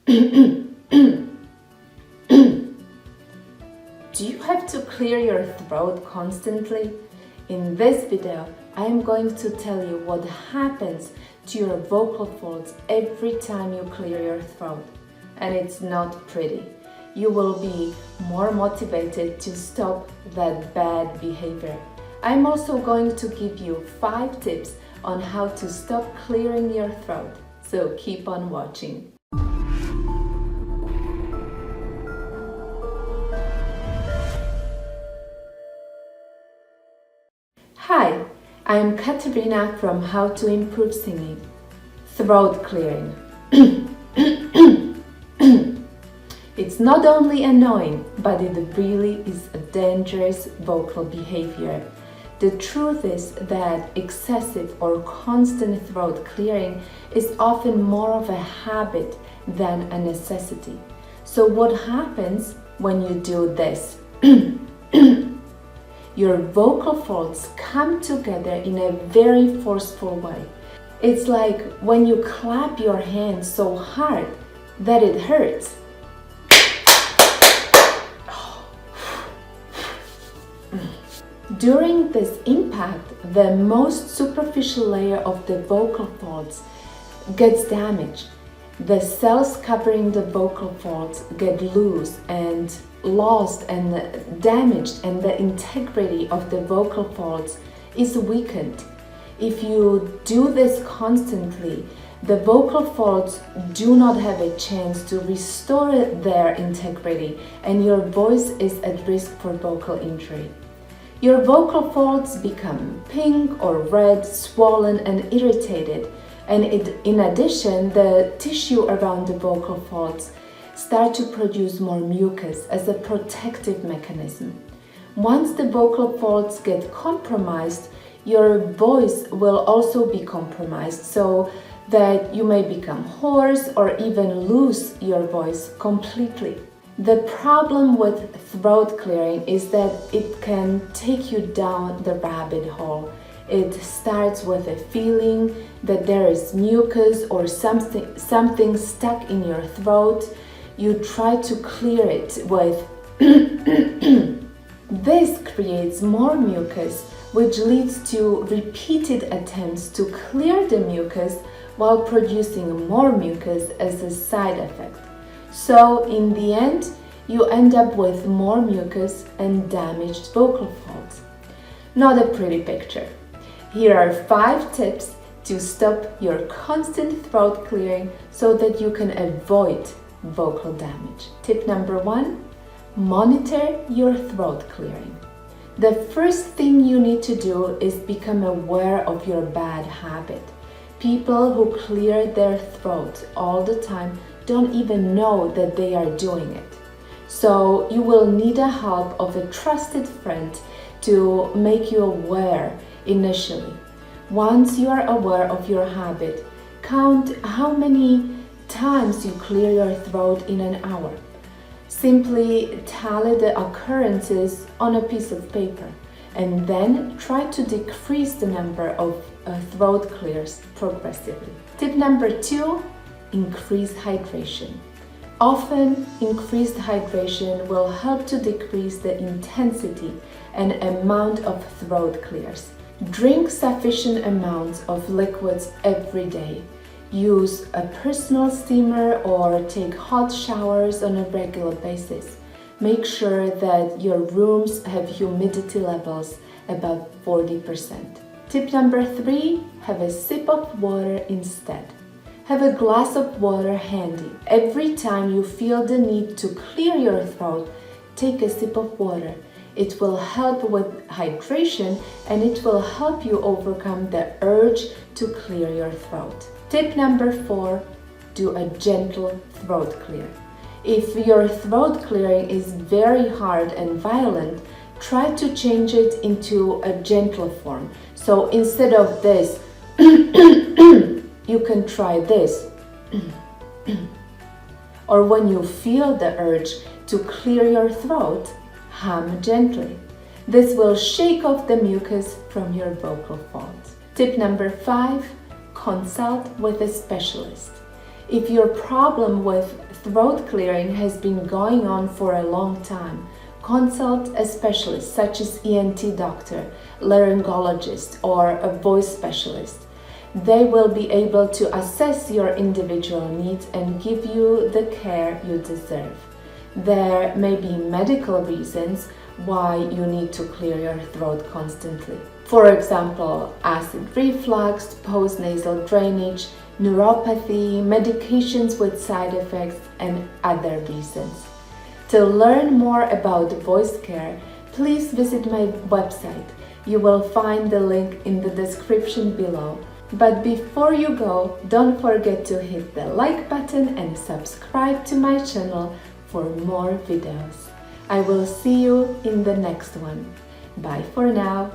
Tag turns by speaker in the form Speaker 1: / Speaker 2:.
Speaker 1: Do you have to clear your throat constantly? In this video, I am going to tell you what happens to your vocal folds every time you clear your throat. And it's not pretty. You will be more motivated to stop that bad behavior. I'm also going to give you 5 tips on how to stop clearing your throat. So keep on watching. Hi, I'm Katarina from How to Improve Singing. Throat clearing. It's not only annoying, but it really is a dangerous vocal behavior. The truth is that excessive or constant throat clearing is often more of a habit than a necessity. So what happens when you do this? Your vocal folds come together in a very forceful way. It's like when you clap your hands so hard that it hurts. During this impact, the most superficial layer of the vocal folds gets damaged. The cells covering the vocal folds get loose and lost and damaged, and the integrity of the vocal folds is weakened. If you do this constantly, the vocal folds do not have a chance to restore their integrity, and your voice is at risk for vocal injury. Your vocal folds become pink or red, swollen and irritated, and in addition, the tissue around the vocal folds start to produce more mucus as a protective mechanism. Once the vocal folds get compromised, your voice will also be compromised, so that you may become hoarse or even lose your voice completely. The problem with throat clearing is that it can take you down the rabbit hole. It starts with a feeling that there is mucus or something stuck in your throat. You try to clear it with This creates more mucus, which leads to repeated attempts to clear the mucus while producing more mucus as a side effect. So in the end, you end up with more mucus and damaged vocal folds. Not a pretty picture. Here are 5 tips to stop your constant throat clearing so that you can avoid vocal damage. Tip number 1, monitor your throat clearing. The first thing you need to do is become aware of your bad habit. People who clear their throat all the time don't even know that they are doing it. So you will need the help of a trusted friend to make you aware initially. Once you are aware of your habit, count how many times you clear your throat in an hour. Simply tally the occurrences on a piece of paper and then try to decrease the number of throat clears progressively. Tip number 2, increase hydration. Often, increased hydration will help to decrease the intensity and amount of throat clears. Drink sufficient amounts of liquids every day. Use a personal steamer or take hot showers on a regular basis. Make sure that your rooms have humidity levels above 40%. Tip number 3, have a sip of water instead. Have a glass of water handy. Every time you feel the need to clear your throat, take a sip of water. It will help with hydration and it will help you overcome the urge to clear your throat. Tip number 4, do a gentle throat clear. If your throat clearing is very hard and violent, try to change it into a gentle form. So instead of this, you can try this. Or when you feel the urge to clear your throat, hum gently. This will shake off the mucus from your vocal folds. Tip number 5, consult with a specialist. If your problem with throat clearing has been going on for a long time, consult a specialist such as ENT doctor, laryngologist, or a voice specialist. They will be able to assess your individual needs and give you the care you deserve. There may be medical reasons why you need to clear your throat constantly. For example, acid reflux, postnasal drainage, neuropathy, medications with side effects, and other reasons. To learn more about voice care, please visit my website. You will find the link in the description below. But before you go, don't forget to hit the like button and subscribe to my channel for more videos. I will see you in the next one. Bye for now.